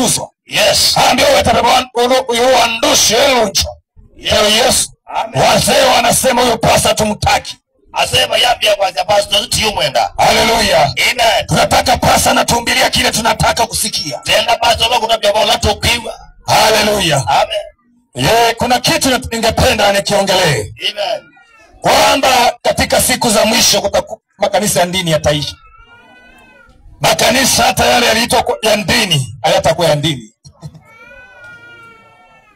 wanafukuzwa. Yes. Ndio watabeba uandushe luncho. Yes. Wazee wanasema huyo pastor tumtaki. Asema yapia kwa pastor tiyumwenda. Hallelujah. Amen. Tunataka pastor anatuhubiria kile tunataka kusikia. Tena pastor wako kunabia bora tukiwa. Hallelujah. Amen. Kuna kitu ningependa nikiongelee. Amen. Kwamba katika siku za mwisho makanisa ya dini yataishi. Makanisa hata yale yaliitwa ya dini hayatakuwa ya dini.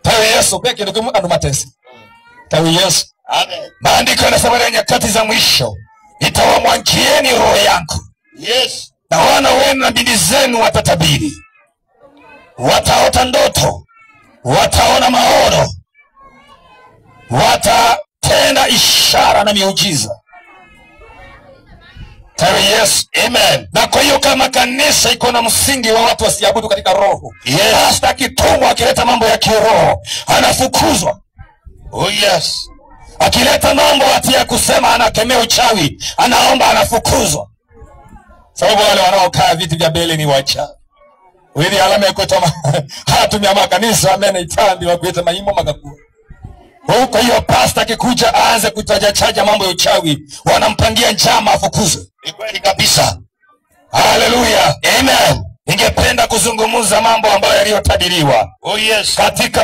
Tawi Yesu peke ndio kama matesi. Tawi Yesu. Amen. Maandiko yanasema nyakati za mwisho nitawamwagieni roho yangu. Yes. Na wana wenu na binti zenu watatabiri. Wataota ndoto. Wataona maono. Watatenda ishara na miujiza. Tawi Yesu. Amen. Na kwa hiyo kama kanisa iko na msingi wa watu wasiabudu katika roho. Yes. Hata kitumwa akileta mambo ya kiroho anafukuzwa. Oh yes. Akileta mambo ati ya kusema anakemea uchawi, anaomba, anafukuzwa. Sababu wale wanaokaa viti vya mbele ni wachawi. Wewe alama yako kama hatumia makanisa amena itambi wa kuita maimbo magakua. Kwa hiyo pastor akikuja aanze kutaja mambo ya uchawi, wanampangia njama afukuzwe. Ni kweli kabisa. Hallelujah. Amen. Ningependa kuzungumza mambo ambayo yaliyotabiriwa. Oh yes. Katika